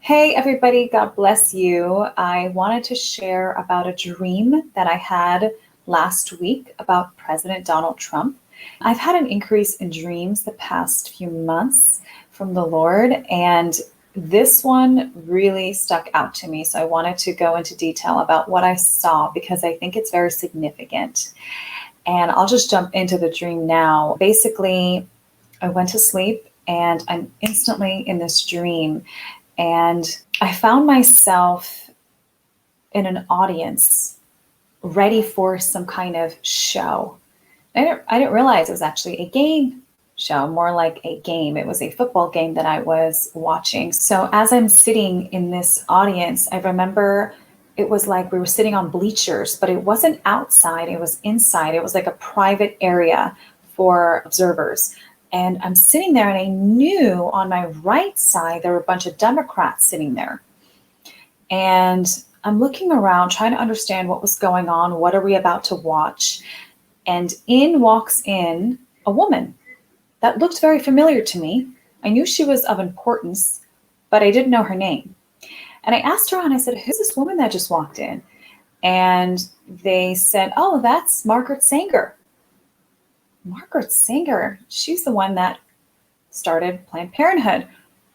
Hey, everybody, God bless you. I wanted to share about a dream that I had last week about President Donald Trump. I've had an increase in dreams the past few months from the Lord, and this one really stuck out to me. So I wanted to go into detail about what I saw because I think it's very significant. And I'll just jump into the dream now. Basically, I went to sleep and I'm instantly in this dream. And I found myself in an audience ready for some kind of show. I didn't realize it was actually a game show, more like a game. It was a football game that I was watching. So as I'm sitting in this audience, I remember it was like we were sitting on bleachers, but it wasn't outside, it was inside. It was like a private area for observers. And I'm sitting there, and I knew on my right side there were a bunch of Democrats sitting there. And I'm looking around trying to understand what was going on. What are we about to watch? And in walks in a woman that looked very familiar to me. I knew she was of importance, but I didn't know her name. And I asked her, and I said, "Who's this woman that just walked in?" And they said, "Oh, that's Margaret Sanger." Margaret Sanger, she's the one that started Planned Parenthood.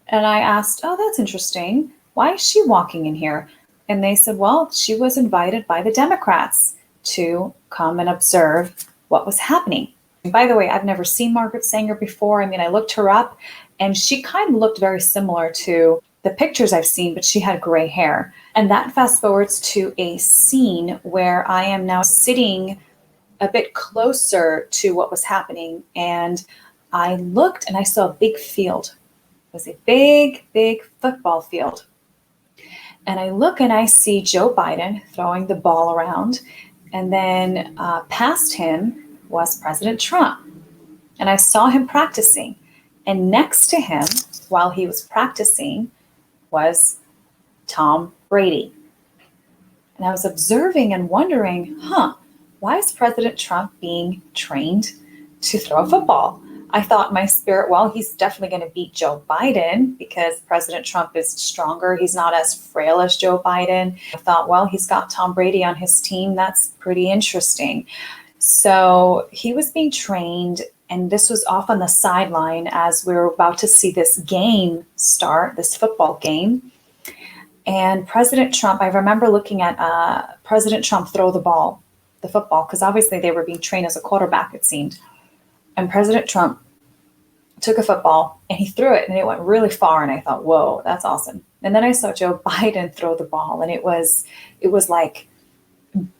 And I asked, "Oh, that's interesting. Why is she walking in here?" And they said, "Well, she was invited by the Democrats to come and observe what was happening." And by the way, I've never seen Margaret Sanger before. I mean, I looked her up and she kind of looked very similar to the pictures I've seen, but she had gray hair. And that fast forwards to a scene where I am now sitting a bit closer to what was happening. And I looked and I saw a big field. It was a big, big football field. And I look and I see Joe Biden throwing the ball around. And then past him was President Trump. And I saw him practicing. And next to him, while he was practicing, was Tom Brady. And I was observing and wondering, why is President Trump being trained to throw a football? I thought in my spirit, well, he's definitely going to beat Joe Biden because President Trump is stronger. He's not as frail as Joe Biden. I thought, well, he's got Tom Brady on his team. That's pretty interesting. So he was being trained, and this was off on the sideline as we were about to see this game start, this football game. And President Trump, I remember looking at President Trump throw the football, because obviously they were being trained as a quarterback, it seemed. And President Trump took a football and he threw it, and it went really far. And I thought, whoa, that's awesome. And then I saw Joe Biden throw the ball, and it was like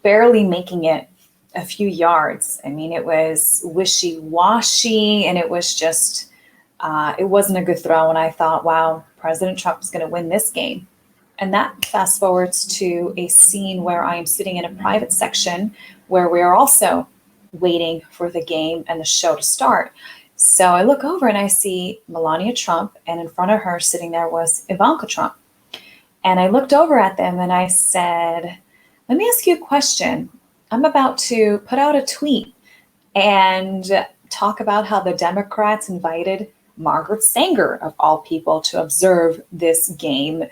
barely making it a few yards. I mean, it was wishy-washy, and it was just, it wasn't a good throw. And I thought, wow, President Trump is going to win this game. And that fast forwards to a scene where I am sitting in a private section where we are also waiting for the game and the show to start. So I look over and I see Melania Trump, and in front of her sitting there was Ivanka Trump. And I looked over at them and I said, "Let me ask you a question. I'm about to put out a tweet and talk about how the Democrats invited Margaret Sanger, of all people, to observe this game.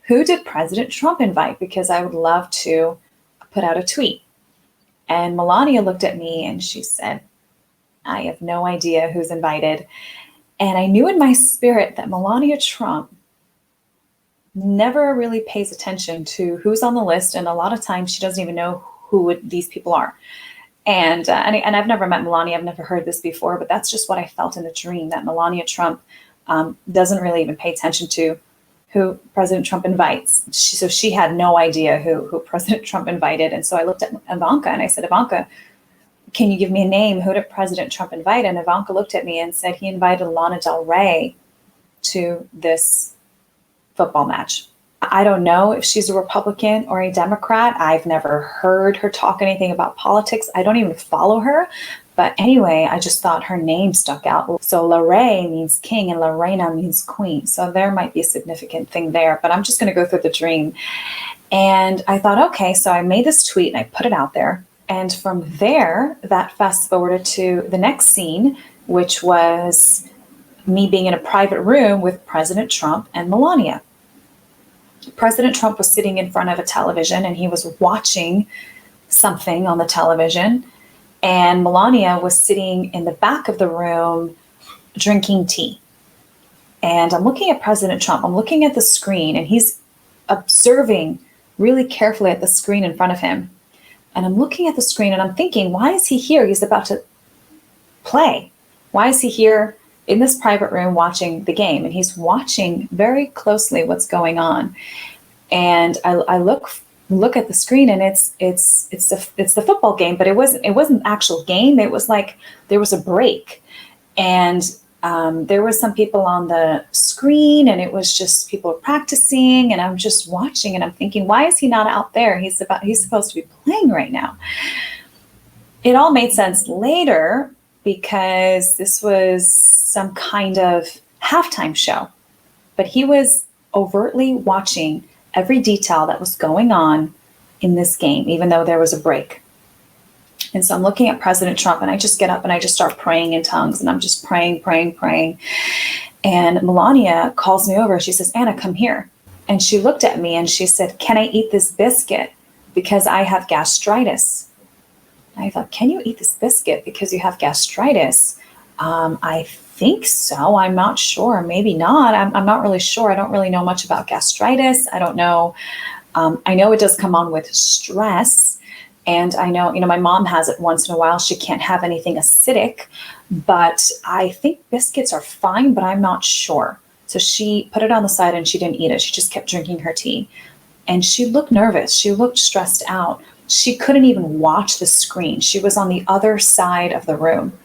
Who did President Trump invite? Because I would love to put out a tweet." And Melania looked at me and she said, "I have no idea who's invited." And I knew in my spirit that Melania Trump never really pays attention to who's on the list. And a lot of times she doesn't even know who these people are. And I've never met Melania. I've never heard this before, but that's just what I felt in the dream, that Melania Trump doesn't really even pay attention to who President Trump invites. So she had no idea who President Trump invited. And so I looked at Ivanka and I said, "Ivanka, can you give me a name? Who did President Trump invite?" And Ivanka looked at me and said he invited Lana Del Rey to this football match. I don't know if she's a Republican or a Democrat. I've never heard her talk anything about politics. I don't even follow her. But anyway, I just thought her name stuck out. So Larray means king and Lorena means queen. So there might be a significant thing there, but I'm just going to go through the dream. And I thought, okay, so I made this tweet and I put it out there. And from there, that fast forwarded to the next scene, which was me being in a private room with President Trump and Melania. President Trump was sitting in front of a television and he was watching something on the television. And Melania was sitting in the back of the room drinking tea. And I'm looking at President Trump. I'm looking at the screen and he's observing really carefully at the screen in front of him. And I'm looking at the screen and I'm thinking, why is he here? He's about to play. Why is he here in this private room watching the game? And he's watching very closely what's going on. And I look at the screen and it's the football game, but it wasn't actual game. It was like there was a break, and there was some people on the screen, and it was just people practicing, and I'm just watching, and I'm thinking, why is he not out there? He's supposed to be playing right now. It all made sense later because this was some kind of halftime show, but he was overtly watching every detail that was going on in this game, even though there was a break. And so I'm looking at President Trump and I just get up and I just start praying in tongues, and I'm just praying. And Melania calls me over. She says, Anna, come here. And she looked at me and she said, can I eat this biscuit because I have gastritis? And I thought, can you eat this biscuit because you have gastritis? I think so. I'm not sure. Maybe not. I'm not really sure. I don't really know much about gastritis. I don't know. I know it does come on with stress. And I know, my mom has it once in a while. She can't have anything acidic, but I think biscuits are fine, but I'm not sure. So she put it on the side and she didn't eat it. She just kept drinking her tea. And she looked nervous. She looked stressed out. She couldn't even watch the screen. She was on the other side of the room.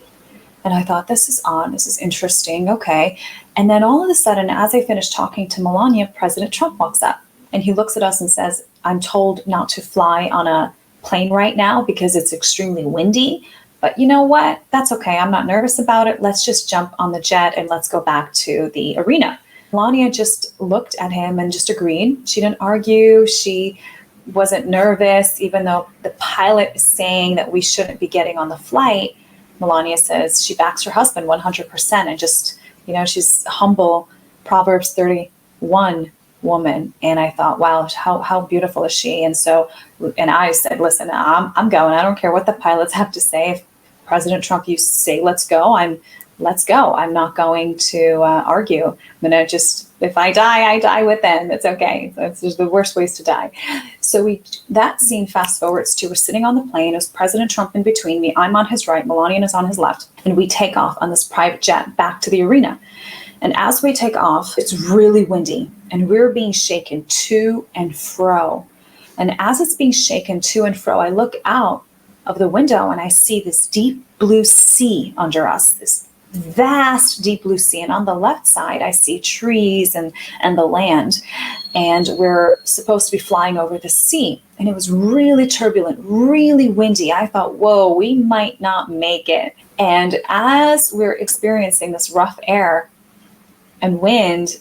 And I thought, this is odd. This is interesting. Okay. And then all of a sudden, as I finished talking to Melania, President Trump walks up and he looks at us and says, I'm told not to fly on a plane right now because it's extremely windy. But you know what? That's okay. I'm not nervous about it. Let's just jump on the jet and let's go back to the arena. Melania just looked at him and just agreed. She didn't argue. She wasn't nervous, even though the pilot is saying that we shouldn't be getting on the flight. Melania says she backs her husband 100% and just, she's a humble Proverbs 31 woman. And I thought, wow, how beautiful is she? And I said, listen, I'm going. I don't care what the pilots have to say. If President Trump, you say, let's go, let's go. I'm not going to argue. I'm going to if I die with them. It's okay. There's the worst ways to die. So that scene fast forwards to, we're sitting on the plane. It was President Trump in between me. I'm on his right. Melania is on his left. And we take off on this private jet back to the arena. And as we take off, it's really windy and we're being shaken to and fro. And as it's being shaken to and fro, I look out of the window and I see this deep blue sea under us, this vast deep blue sea. And on the left side, I see trees and the land. And we're supposed to be flying over the sea. And it was really turbulent, really windy. I thought, whoa, we might not make it. And as we're experiencing this rough air and wind,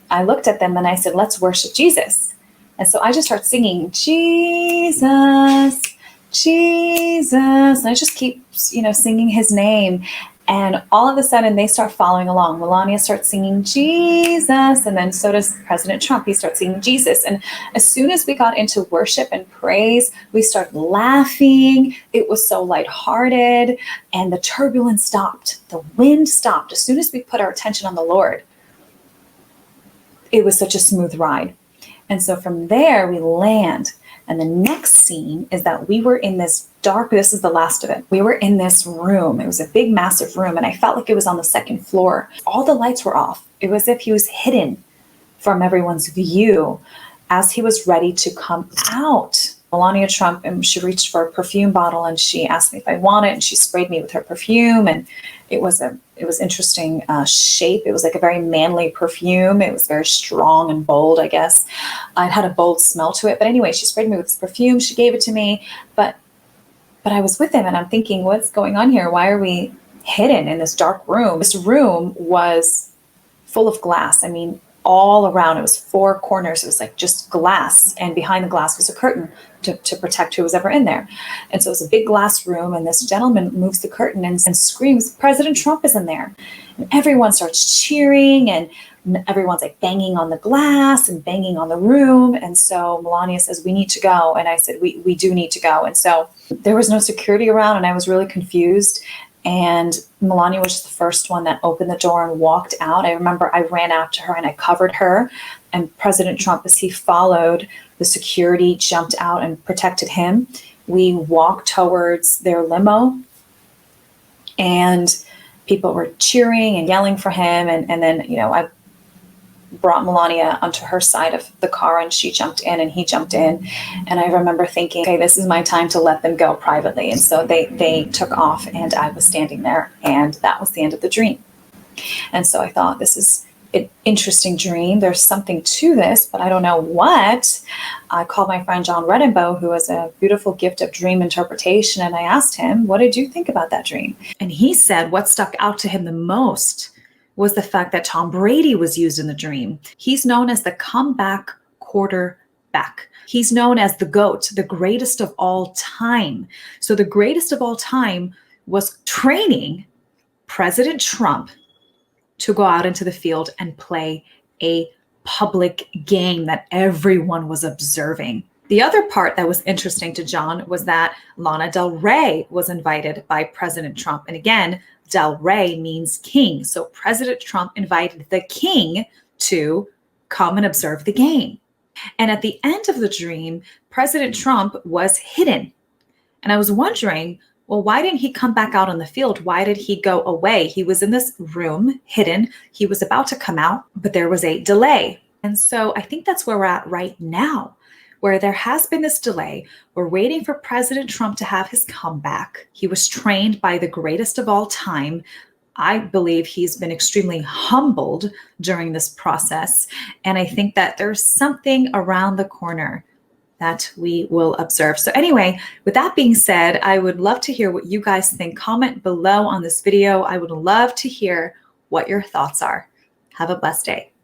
I looked at them and I said, let's worship Jesus. And so I just start singing, Jesus, Jesus. And I just keep, singing his name. And all of a sudden they start following along. Melania starts singing Jesus. And then so does President Trump. He starts singing Jesus. And as soon as we got into worship and praise, we started laughing. It was so lighthearted. And the turbulence stopped. The wind stopped. As soon as we put our attention on the Lord, it was such a smooth ride. And so from there we land. And the next scene is that we were in this this is the last of it. We were in this room. It was a big, massive room. And I felt like it was on the second floor. All the lights were off. It was as if he was hidden from everyone's view as he was ready to come out. Melania Trump, and she reached for a perfume bottle and she asked me if I want it, and she sprayed me with her perfume. And it was interesting shape. It was like a very manly perfume. It was very strong and bold, I guess. It had a bold smell to it. But anyway, she sprayed me with this perfume. She gave it to me. But I was with him and I'm thinking, what's going on here? Why are we hidden in this dark room? This room was full of glass. I mean, all around. It was four corners. It was like just glass. And behind the glass was a curtain to protect who was ever in there. And so it was a big glass room. And this gentleman moves the curtain and screams, "President Trump is in there." And everyone starts cheering, and everyone's like banging on the glass and banging on the room. And so Melania says, "We need to go." And I said, we do need to go. And so there was no security around, and I was really confused. And Melania was the first one that opened the door and walked out. I remember I ran after her and I covered her. And President Trump, as he followed, the security jumped out and protected him. We walked towards their limo, and people were cheering and yelling for him. And then, I brought Melania onto her side of the car, and she jumped in and he jumped in. And I remember thinking, okay, this is my time to let them go privately. And so they took off, and I was standing there, and that was the end of the dream. And so I thought, this is an interesting dream. There's something to this, but I don't know what. I called my friend John Redenbow, who has a beautiful gift of dream interpretation. And I asked him, what did you think about that dream? And he said what stuck out to him the most was the fact that Tom Brady was used in the dream. He's known as the comeback quarterback. He's known as the GOAT, the greatest of all time. So the greatest of all time was training President Trump to go out into the field and play a public game that everyone was observing. The other part that was interesting to John was that Lana Del Rey was invited by President Trump. And again, Del Rey means king. So President Trump invited the king to come and observe the game. And at the end of the dream, President Trump was hidden. And I was wondering, well, why didn't he come back out on the field? Why did he go away? He was in this room hidden. He was about to come out, but there was a delay. And so I think that's where we're at right now, where there has been this delay. We're waiting for President Trump to have his comeback. He was trained by the greatest of all time. I believe he's been extremely humbled during this process. And I think that there's something around the corner that we will observe. So anyway, with that being said, I would love to hear what you guys think. Comment below on this video. I would love to hear what your thoughts are. Have a blessed day.